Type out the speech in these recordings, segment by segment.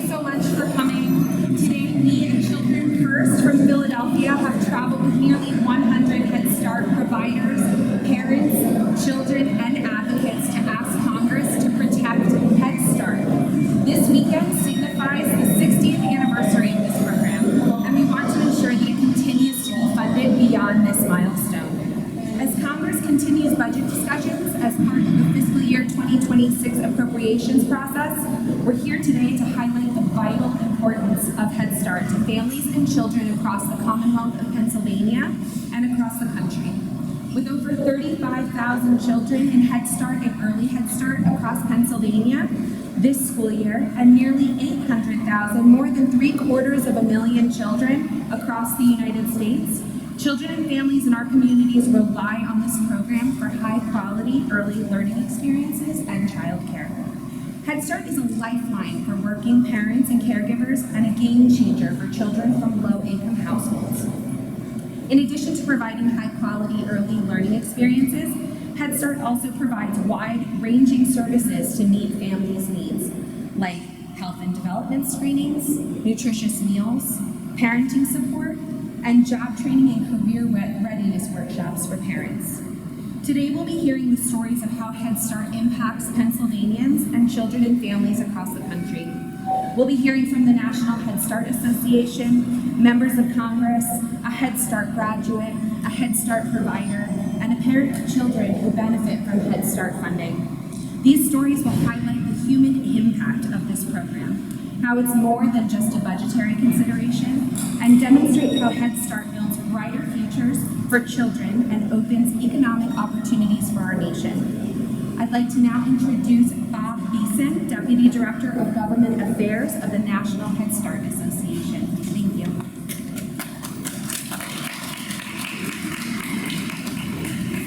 so much for coming. Today, we at Children First from Philadelphia have traveled with nearly 100 Head Start providers, parents, children, and advocates to ask Congress to protect Head Start. This weekend signifies the 60th anniversary of this program, and we want to ensure that it continues to be funded beyond this milestone. As Congress continues budget discussions as part of the fiscal year 2026 appropriations process, we're here today to highlight the vital importance of Head Start to families and children across the Commonwealth of Pennsylvania and across the country. With over 35,000 children in Head Start and Early Head Start across Pennsylvania this school year, and nearly 800,000, more than 750,000 children across the United States, children and families in our communities rely on this program for high-quality early learning experiences and childcare. Head Start is a lifeline for working parents and caregivers and a game changer for children from low-income households. In addition to providing high-quality early learning experiences, Head Start also provides wide-ranging services to meet families' needs, like health and development screenings, nutritious meals, parenting support, and job training and career readiness workshops for parents. Today we'll be hearing the stories of how Head Start impacts Pennsylvanians and children and families across the country. We'll be hearing from the National Head Start Association, members of Congress, a Head Start graduate, a Head Start provider, and a parent of children who benefit from Head Start funding. These stories will highlight the human impact of this program, how it's more than just a budgetary consideration, and demonstrate how Head Start builds brighter futures for children and opens economic opportunities for our nation. I'd like to now introduce Bob Bissen, Deputy Director of Government Affairs of the National Head Start Association. Thank you.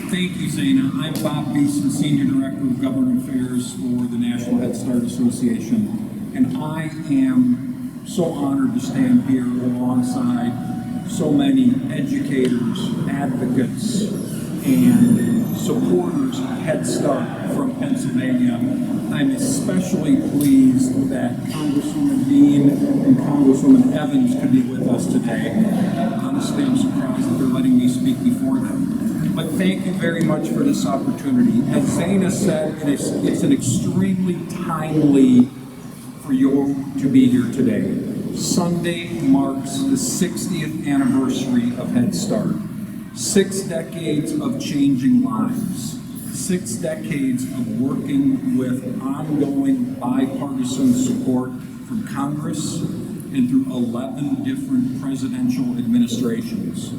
Thank you, Zaina. I'm Bob Bissen, Senior Director of Government Affairs for the National Head Start Association, and I am so honored to stand here alongside so many educators, advocates, and supporters of Head Start from Pennsylvania. I'm especially pleased that Congresswoman Dean and Congresswoman Evans could be with us today. Honestly, I'm surprised that they're letting me speak before them. But thank you very much for this opportunity. As Zaina said, it's an extremely timely for you to be here today. Sunday marks the 60th anniversary of Head Start. 6 decades of changing lives. 6 decades of working with ongoing bipartisan support from Congress and through 11 different presidential administrations.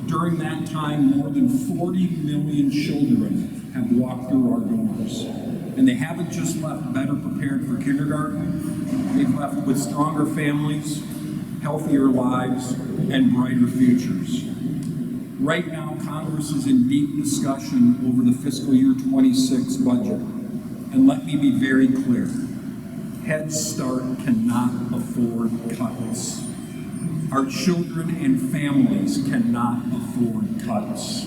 During that time, more than 40 million children have walked through our doors. And they haven't just left better prepared for kindergarten, they've left with stronger families, healthier lives, and brighter futures. Right now, Congress is in deep discussion over the fiscal year 26 budget. And let me be very clear, Head Start cannot afford cuts. Our children and families cannot afford cuts.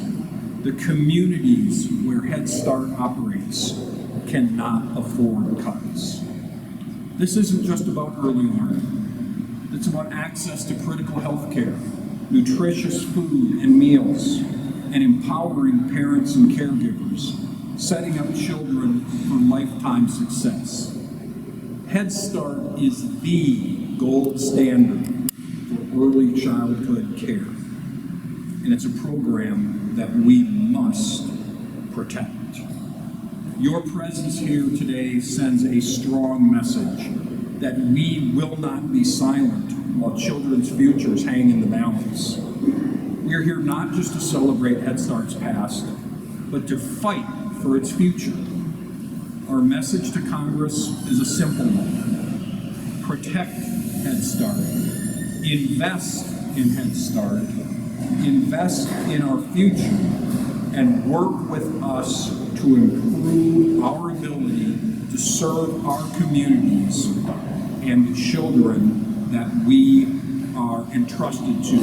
The communities where Head Start operates cannot afford cuts. This isn't just about early learning. It's about access to critical health care, nutritious food and meals, and empowering parents and caregivers, setting up children for lifetime success. Head Start is the gold standard for early childhood care, and it's a program that we must protect. Your presence here today sends a strong message that we will not be silent while children's futures hang in the balance. We're here not just to celebrate Head Start's past, but to fight for its future. Our message to Congress is a simple one. Protect Head Start. Invest in Head Start. Invest in our future, and work with us to improve our ability to serve our communities and the children that we are entrusted to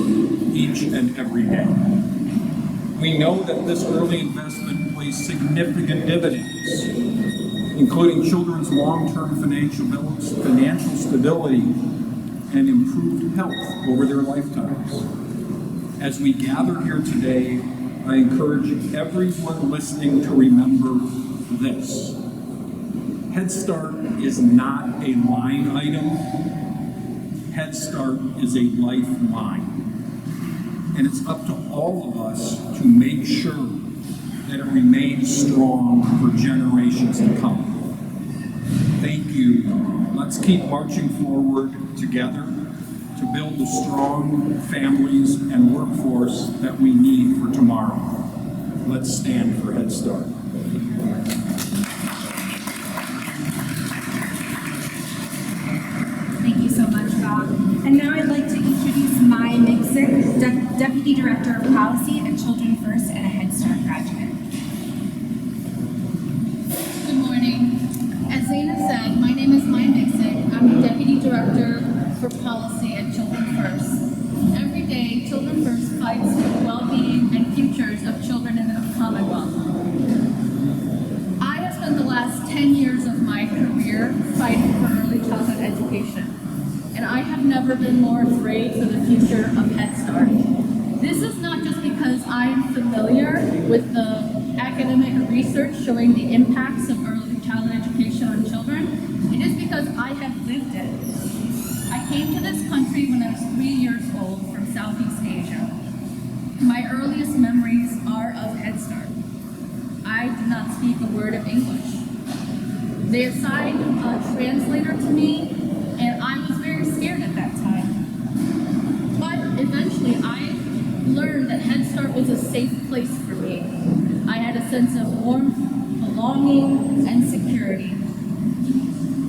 each and every day. We know that this early investment pays significant dividends. including children's long-term financial stability and improved health over their lifetimes. As we gather here today, I encourage everyone listening to remember this. Head Start is not a line item. Head Start is a lifeline. And it's up to all of us to make sure that it remains strong for generations to come. Thank you. Let's keep marching forward together to build the strong families and workforce that we need for tomorrow. Let's stand for Head Start. Thank you so much, Bob. And now I'd like to introduce my Miksic, Deputy Director of Policy at Children First and a Head Start graduate. Good morning. As Zaina said, my name is Miksic. I'm the Deputy Director for Policy at Children First. Every day, Children First fights for the well-being and futures of children in the Commonwealth. I have spent the last 10 years of my career fighting for early childhood education, and I have never been more afraid for the future of Head Start. This is not just because I am familiar with the academic research showing the impacts of early childhood education on children. It is because I have lived it. I came to this country when I was 3 years old from Southeast Asia. My earliest memories are of Head Start. I did not speak a word of English. They assigned a translator to me, and I was very scared at that time. But eventually I learned that Head Start was a safe place for me. I had a sense of warmth, belonging, and security.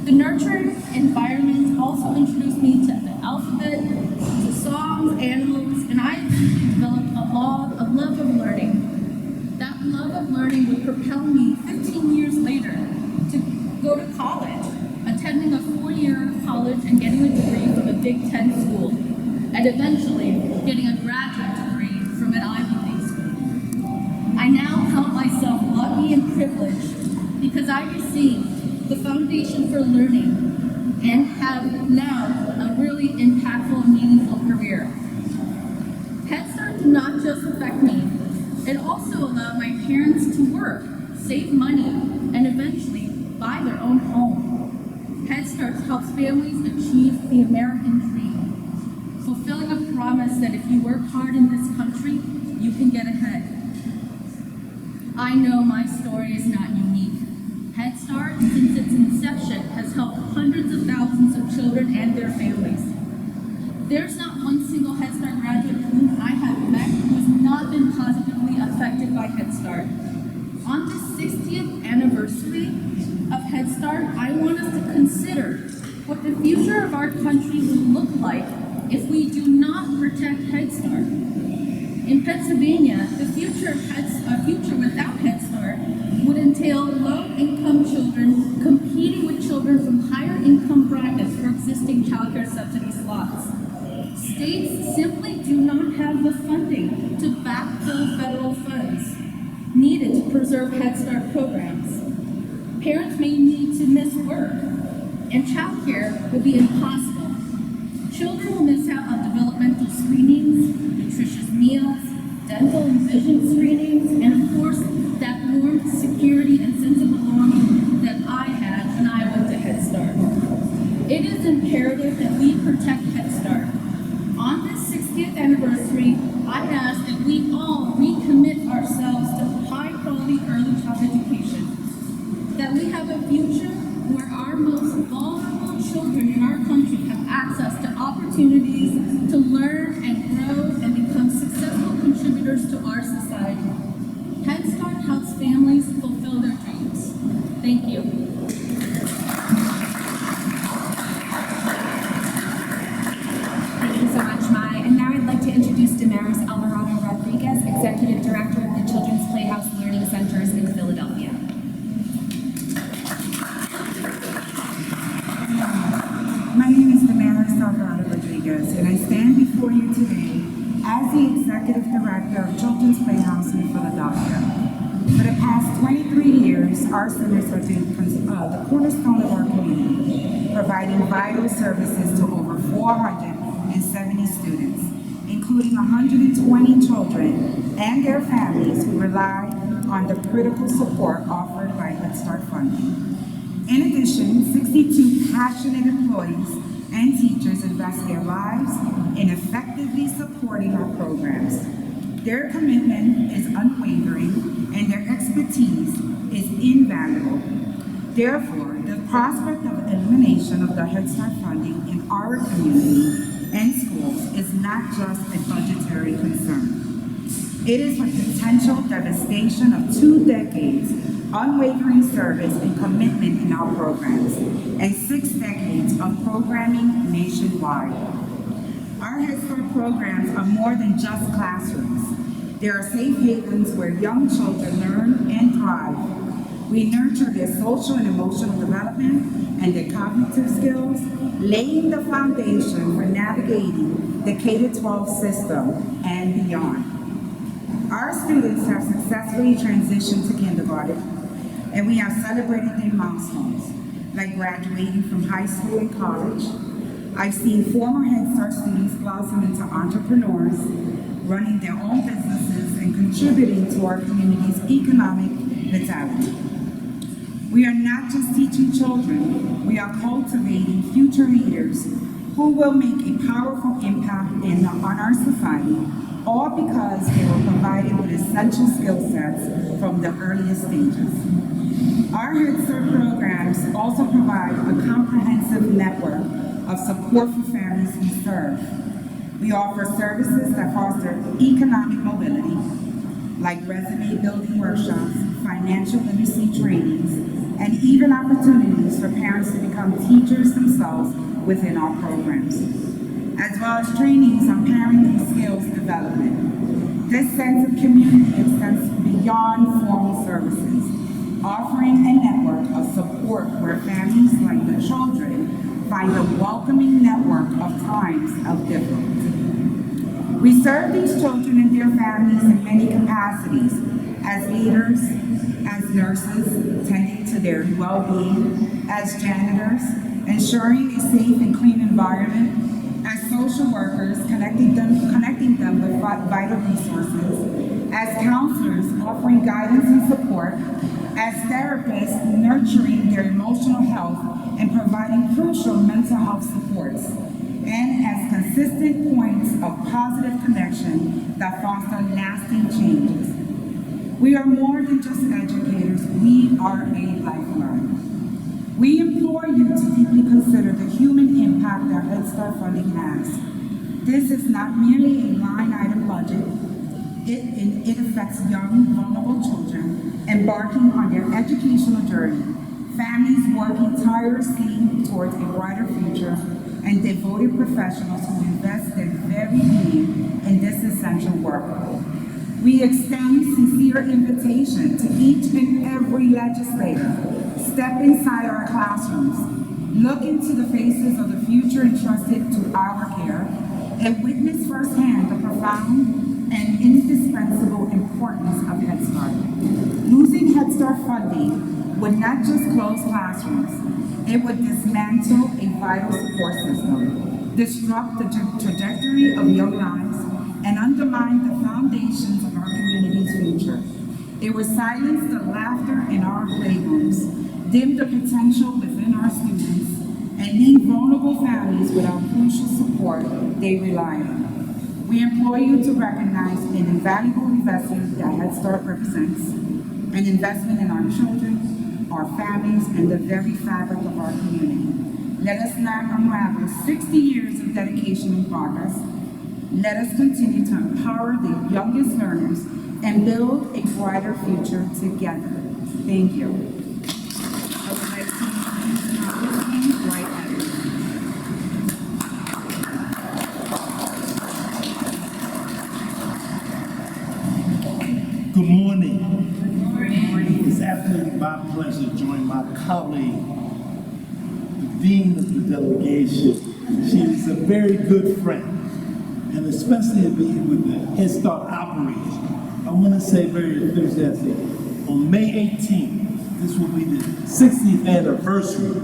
The nurturing environment also introduced me to the alphabet, to songs, animals, and I developed a love of learning. That love of learning would propel me 15 years later to go to college, attending a 4-year college and getting a degree from a Big Ten school, and eventually getting a graduate degree from an Ivy League school. I now count myself lucky and privileged because I received the foundation for learning and have now a really impactful and meaningful career. Head Start did not just affect me, it also allowed my parents to work, save money, and eventually buy their own home. Head Start helps families achieve the American dream, fulfilling a promise that if you work hard in this country, you can get ahead. I know my story is not unique. Head Start, since its inception, has helped hundreds of thousands of children and their families. There's not one single Head Start graduate whom I have met who has not been positively affected by Head Start. On this 60th anniversary of Head Start, I want us to consider what the future of our country would look like if we do not protect Head Start. In Pennsylvania, a future without Head Start would entail low-income children competing with children from higher income brackets for existing child care subsidy slots. States simply do not have the funding to backfill federal funds needed to preserve Head Start programs. Parents may need to miss work, and child care will be impossible. Children will miss out on developmental screenings, nutritious meals, dental and vision screenings, and of course, that warmth, security, and sense of belonging that I had when I went to Head Start. It is imperative that we protect Head Start. On this 60th anniversary, I ask that we all recommit ourselves to high-quality early childhood education, that we have a future where our most vulnerable children in our country have access to opportunities to learn and grow and become successful contributors to our society. Head Start helps families fulfill their dreams. Thank you. Thank you so much, Mai. And now I'd like to introduce Damaris Alvarado-Rodriguez, Executive Director of the Children's Playhouse Learning Centers in Philadelphia. My name is Damaris Alvarado-Rodriguez, and I stand before you today as the Executive Director of Children's Playhouse in Philadelphia. For the past 23 years, our centers have been the cornerstone of our community, providing vital services to over 470 students, including 120 children and their families who rely on the critical support offered by Head Start funding. In addition, 62 passionate employees and teachers invest their lives in effectively supporting our programs. Their commitment is unwavering and their expertise is invaluable. Therefore, the prospect of elimination of the Head Start funding in our community and schools is not just a budgetary concern. It is the potential devastation of 2 decades, unwavering service and commitment in our programs, and 6 decades of programming nationwide. Our Head Start programs are more than just classrooms. They are safe havens where young children learn and thrive. We nurture their social and emotional development and their cognitive skills, laying the foundation for navigating the K-12 system and beyond. Our students have successfully transitioned to kindergarten, and we have celebrated their milestones, like graduating from high school and college. I've seen former Head Start students blossom into entrepreneurs, running their own businesses and contributing to our community's economic vitality. We are not just teaching children, we are cultivating future leaders who will make a powerful impact on our society, all because they were provided with essential skill sets from the earliest stages. Our Head Start programs also provide a comprehensive network of support for families we serve. We offer services that foster economic mobility, like resume building workshops, financial literacy trainings, and even opportunities for parents to become teachers themselves within our programs, as well as trainings on parenting skills development. This sense of community extends beyond formal services, offering a network of support where families like the children find a welcoming network of times of difference. We serve these children and their families in many capacities, as leaders, as nurses, tending to their well-being, as janitors, ensuring a safe and clean environment, as social workers, connecting them with vital resources, as counselors, offering guidance and support, as therapists, nurturing their emotional health and providing crucial mental health supports, and as consistent points of positive connection that foster lasting changes. We are more than just educators, we are a lifeline. We implore you to deeply consider the human impact that Head Start funding has. This is not merely a line item budget. It affects young, vulnerable children embarking on their educational journey, families working tirelessly towards a brighter future, and devoted professionals who invest their very being in this essential work. We extend sincere invitation to each and every legislator. Step inside our classrooms, look into the faces of the future entrusted to our care, and witness firsthand the profound and indispensable importance of Head Start. Losing Head Start funding would not just close classrooms, it would dismantle a vital support system, disrupt the trajectory of young lives, and undermine the foundations of our community's future. It would silence the laughter in our playrooms, dim the potential within our students, and leave vulnerable families without crucial support they rely on. We implore you to recognize an invaluable investment that Head Start represents, an investment in our children, our families, and the very fabric of our community. Let us not unravel 60 years of dedication and progress. Let us continue to empower the youngest learners and build a brighter future together. Thank you. I would like to introduce Dwight. Good morning. Good morning. It's absolutely my pleasure to join my colleague, the Dean of the delegation. She is a very good friend, and especially being with the Head Start operators. I want to say very enthusiastic, On May 18th, this will be the 60th anniversary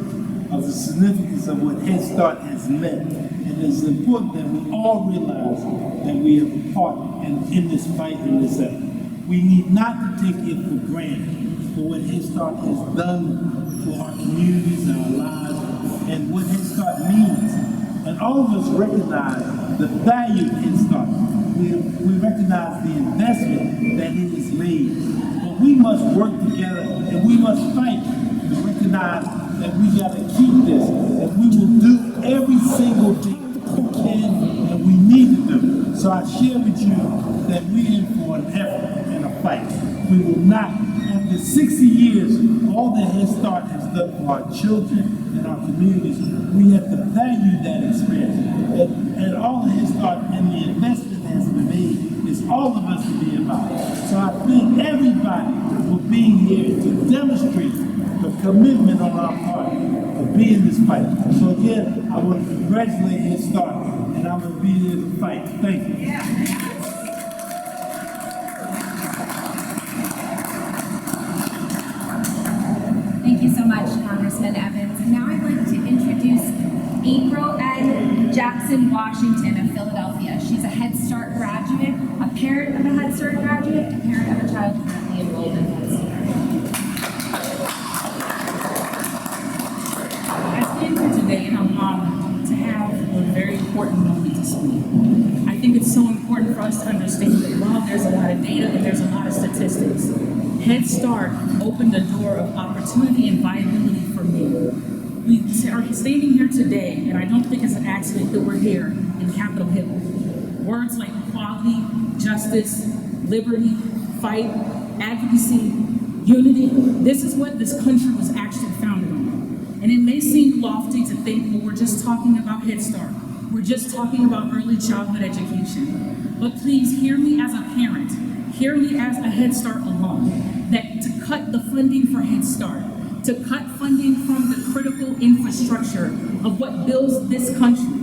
of the significance of what Head Start has meant. And it's important that we all realize that we have a part in this fight, in this effort. We need not to take it for granted for what Head Start has done for our communities and our lives and what Head Start means. And all of us recognize the value of Head Start. We recognize the investment that it has made. But we must work together and we must fight to recognize that we got to keep this, that we will do every single thing we can and we need to do. So I share with you that we're in for an effort and a fight. We will not, after 60 years, all that Head Start has done for our children and our communities, we have to value that experience. And all that Head Start and the investment that has been made is all of us to be about. So I thank everybody for being here to demonstrate the commitment on our part to be in this fight. So again, I want to congratulate Head Start, and I'm going to be here to fight. Thank you. Thank you so much, Congressman Evans. And now I'd like to introduce April N. Jackson Washington of Philadelphia. She's a Head Start graduate, a parent of a Head Start graduate, a parent of a child currently enrolled in Head Start. I stand here today and I'm honored to have a very important moment to speak. I think it's so important for us to understand that while there's a lot of data and there's a lot of statistics, Head Start opened the door of opportunity and viability for me. We are standing here today, and I don't think it's an accident that we're here in Capitol Hill. Words like equality, justice, liberty, fight, advocacy, unity, this is what this country was actually founded on. And it may seem lofty to think, well, we're just talking about Head Start. We're just talking about early childhood education. But please hear me as a parent, hear me as a Head Start alum, that to cut the funding for Head Start, to cut funding from the critical infrastructure of what builds this country,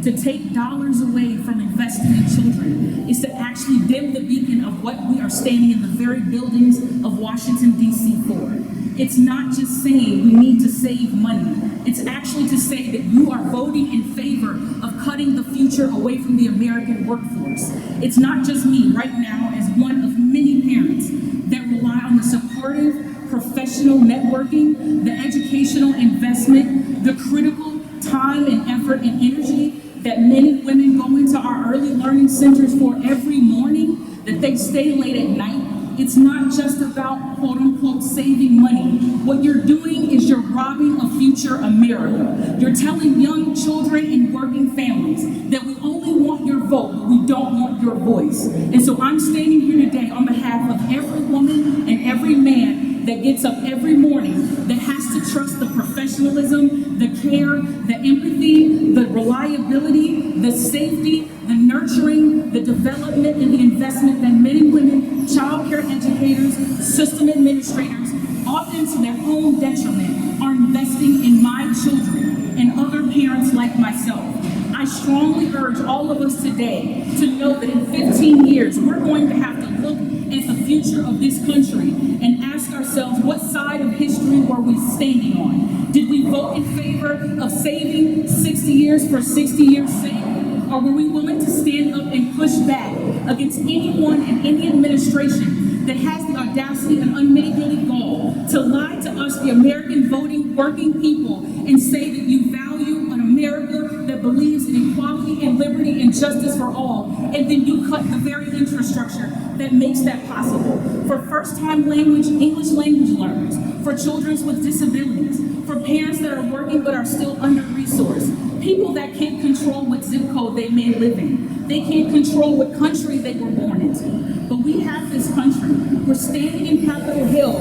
to take dollars away from investing in children, is to actually dim the beacon of what we are standing in the very buildings of Washington, D.C. for. It's not just saying we need to save money. It's actually to say that you are voting in favor of cutting the future away from the American workforce. It's not just me right now as one of many parents that rely on the supportive, professional networking, the educational investment, the critical time and effort and energy that men and women go into our early learning centers for every morning, that they stay late at night. It's not just about, quote unquote, saving money. What you're doing is you're robbing a future America. You're telling young children and working families that we only want your vote, but we don't want your voice. And so I'm standing here today on behalf of every woman and every man that gets up every morning, that has to trust the professionalism, the care, the empathy, the reliability, the safety, the nurturing, the development, and the investment that men and women, child care educators, system administrators, often to their own detriment, are investing in my children and other parents like myself. I strongly urge all of us today to know that in 15 years, we're going to have to look at the future of this country and ask ourselves, what side of history were we standing on? Did we vote in favor of saving 60 years for 60 years' sake? Or were we willing to stand up and push back against anyone and any administration that has the audacity and unmitigated gall to lie to us, the American voting working people, and say that you value an America that believes in equality and liberty and justice for all, and then you cut the very infrastructure that makes that possible. For first-time language, English language learners, for children with disabilities, for parents that are working but are still under-resourced, people that can't control what zip code they may live in. They can't control what country they were born into. But we have this country. We're standing in Capitol Hill,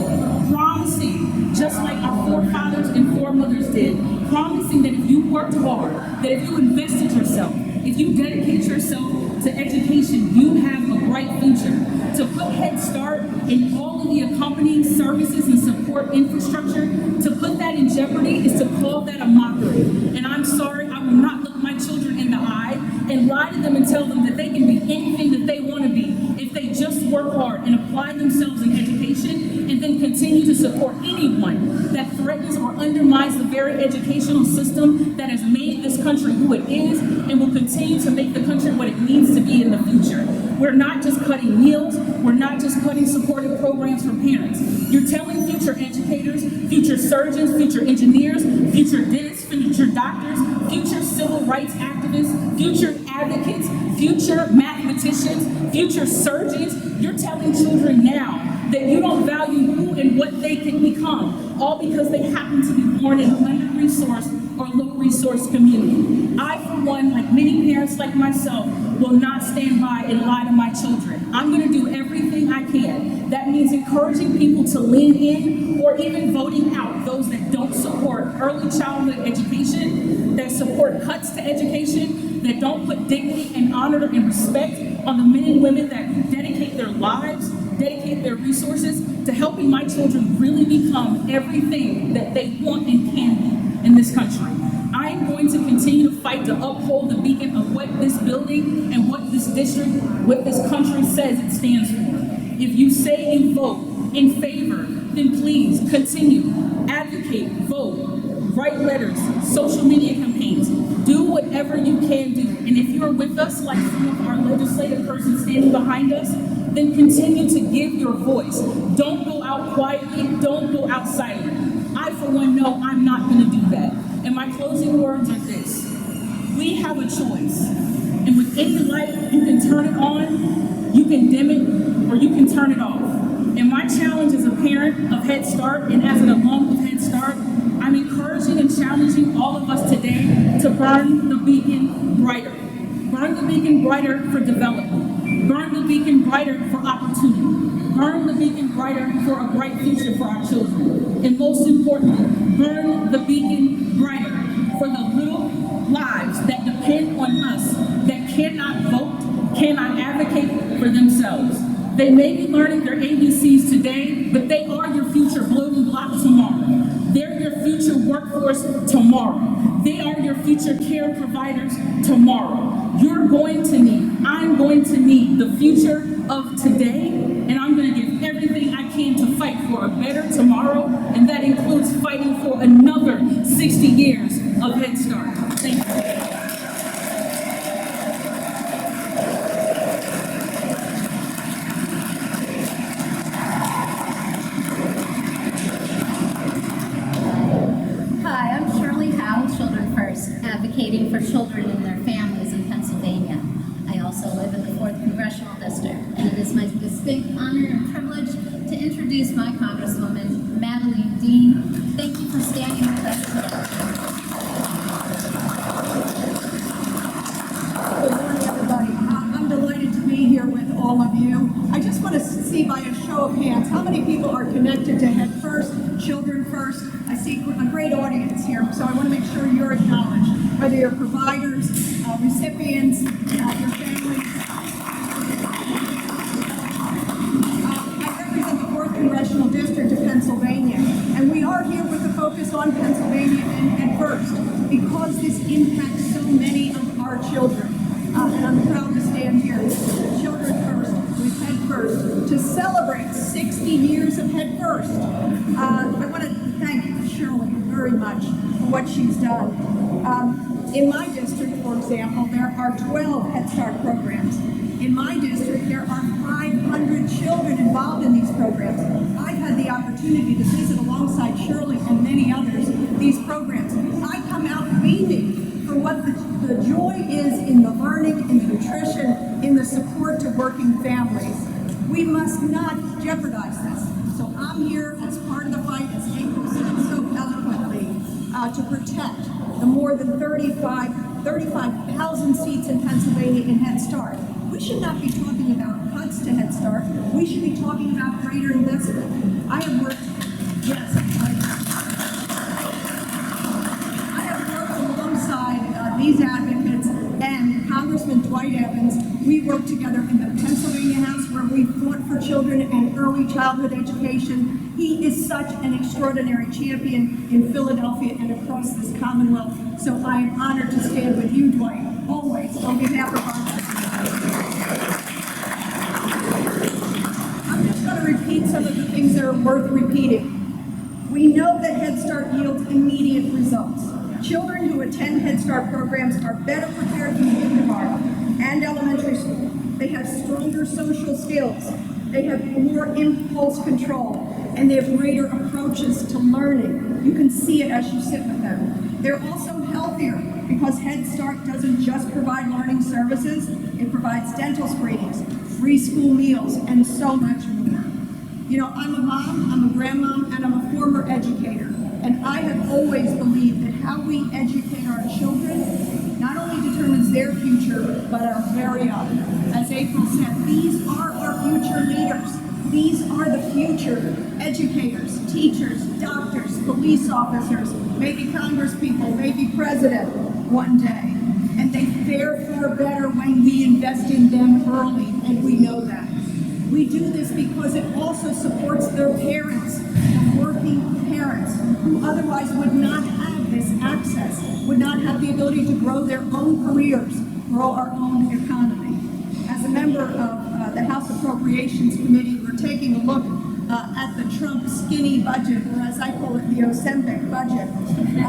promising, just like our forefathers and foremothers did, promising that if you worked hard, that if you invested yourself, if you dedicate yourself to education, you have a bright future. To put Head Start and all of the accompanying services and support infrastructure, to put that in jeopardy is to call that a mockery. And I'm sorry, I will not look my children in the eye and lie to them and tell them that they can be anything that they want to be if they just work hard and apply themselves in education and then very educational system that has made this country who it is and will continue to make the country what it needs to be in the future. We're not just cutting meals, we're not just cutting supportive programs for parents. You're telling future educators, future surgeons, future engineers, future dentists, future doctors, future civil rights activists, future advocates, future mathematicians, future surgeons, you're telling children now that you don't value who and what they can become, all because they happen to be born in an under-resourced or low-resource community. I, for one, like many parents like myself, will not stand by and lie to my children. I'm going to do everything I can. That means encouraging people to lean in or even voting out those that don't support early childhood education, that support cuts to education, that don't put dignity and honor and respect on the men and women that dedicate their lives, dedicate their resources to helping my children really become everything that they want and can be in this country. I am going to continue to fight to uphold the beacon of what this building and what this district, what this country says it stands for. If you say you vote in favor, then please continue, advocate, vote, write letters, social media campaigns, do whatever you can do. And if you're with us, like some of our legislative persons standing behind us, then continue to give your voice. Don't go out quietly, don't go out silent. I, for one, know I'm not going to do that. And my closing words are this: we have a choice. And with any light, you can turn it on, you can dim it, or you can turn it off. And my challenge as a parent of Head Start and as an alum of Head Start, I'm encouraging and challenging all of us today to burn the beacon brighter. Burn the beacon brighter for development. Burn the beacon brighter for opportunity. Burn the beacon brighter for a bright future for our children. And most importantly, burn the beacon brighter for the little lives that depend on us, that cannot vote, cannot advocate for themselves. They may be learning their ABCs today, but they are your future building block tomorrow. They're your future workforce tomorrow. They are your future care providers tomorrow. You're going to need, I'm going to need the future of today, and I'm going to give everything I can to fight for a better tomorrow, and that includes fighting for another 60 years of Head Start. Thank you. Advocating for children and their families in Pennsylvania. I also live in the 4th Congressional District, and it is my distinct honor and privilege to introduce my Congresswoman, Madeleine Dean. Thank you for standing with us today. Good morning, everybody. I'm delighted to be here with all of you. I just want to see by a show of hands, how many people are connected to Head First, Children First? I see a great audience here, so I want to make sure you're acknowledged, whether you're providers, recipients, your families. I represent the 4th Congressional District of Pennsylvania, and we are here with a focus on Pennsylvania and First, because this impacts so many of our children. And I'm proud to stand here with Children First, with Head First, to celebrate 60 years of Head First. I want to thank Shirley very much for what she's done. In my district, for example, there are 12 Head Start programs. In my district, there are 500 children involved in these programs. I've had the opportunity to visit alongside Shirley and many others these programs. I come out beaming for what the joy is in the learning, in the nutrition, in the support to working families. We must not jeopardize this. So I'm here as part of the fight, as April said so eloquently, to protect the more than 35,000 seats in Pennsylvania in Head Start. We should not be talking about cuts to Head Start. We should be talking about greater investment. I have worked alongside these advocates and Congressman Dwight Evans. We worked together in the Pennsylvania House where we fought for children and early childhood education. He is such an extraordinary champion in Philadelphia and across this Commonwealth. So I am honored to stand with you, Dwight, always on behalf of our I'm just going to repeat some of the things that are worth repeating. We know that Head Start yields immediate results. results. Children who attend Head Start programs are better prepared for kindergarten and elementary school. They have stronger social skills. They have more impulse control, and they have greater approaches to learning. You can see it as you sit with them. They're also healthier because Head Start doesn't just provide learning services, it provides dental screenings, free school meals, and so much more. You know, I'm a mom, I'm a grandmom, and I'm a former educator. And I have always believed that how we educate our children not only determines their future, but our very own. As April said, these are our future leaders. These are the future educators, teachers, doctors, police officers, maybe congresspeople, maybe president one day. And they fare far better when we invest in them early, and we know that. We do this because it also supports their parents, the working parents, who otherwise would not have this access, would not have the ability to grow their own careers, grow our own economy. As a member of the House Appropriations Committee, we're taking a look at the Trump skinny budget, or as I call it, the Ozempic budget. We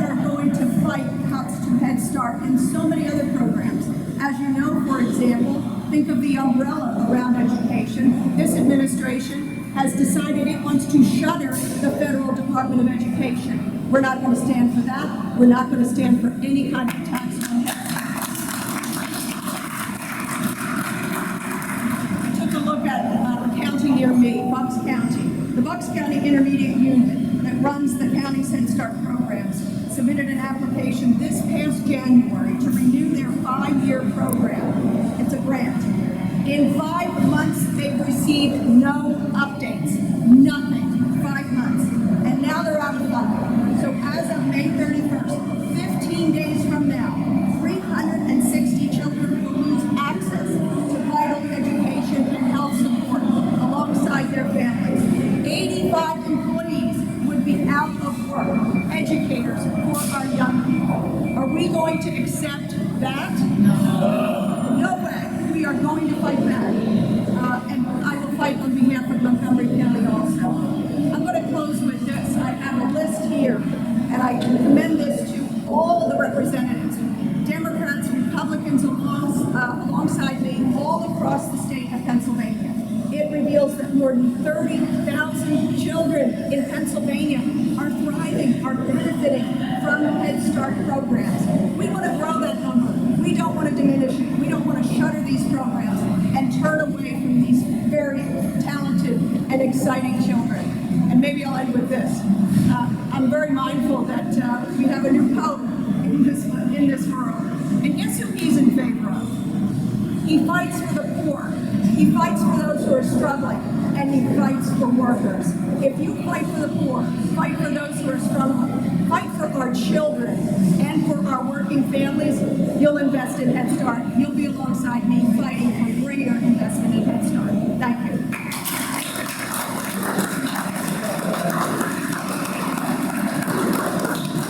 are going to fight cuts to Head Start and so many other programs. As you know, for example, think of the umbrella around education. This administration has decided it wants to shutter the Federal Department of Education. We're not going to stand for that. We're not going to stand for any kind of tax on Head Start. I took a look at a county near me, Bucks County. The Bucks County Intermediate Union that runs the county's Head Start programs submitted an application this past January to renew their 5-year program. It's a grant. In 5 months, they've received no updates, nothing, 5 months. And now they're out of funding. So as of May 31st, 15 days from now, 360 children will lose access to vital education and health support alongside their families. 85 employees would be out of work, educators for our young people. Are we going to accept that? No. No way. We are going to fight back. And I will fight on behalf of Montgomery County also. I'm going to close with this. I have a list here, and I commend this to all the representatives, Democrats, Republicans alongside me, all across the state of Pennsylvania. It reveals that more than 30,000 children in Pennsylvania are thriving, are benefiting from Head Start programs. We want to grow that number. We don't want to diminish it. We don't want to shutter these programs and turn away from these very talented and exciting children. And maybe I'll end with this. I'm very mindful that we have a new pope in this world. And guess who he's in favor of? He fights for the poor. He fights for those who are struggling, and he fights for workers. If you fight for the poor, fight for those who are struggling, fight for our children and for our working families, you'll invest in Head Start. You'll be alongside me fighting for greater investment in Head Start. Thank you.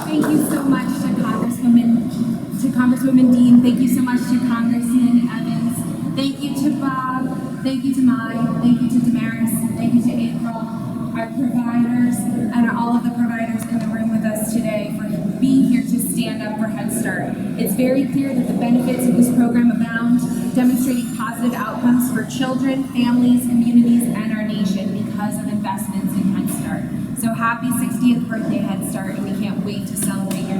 Thank you so much to Congresswoman Dean. Thank you so much to Congressman Evans. Thank you to Bob. Thank you to Mai. Thank you to Damaris. Thank you to April, our providers, and all of the providers in the room with us today for being here to stand up for Head Start. It's very clear that the benefits of this program abound, demonstrating positive outcomes for children, families, communities, and our nation because of investments in Head Start. So happy 60th birthday, Head Start, and we can't wait to celebrate your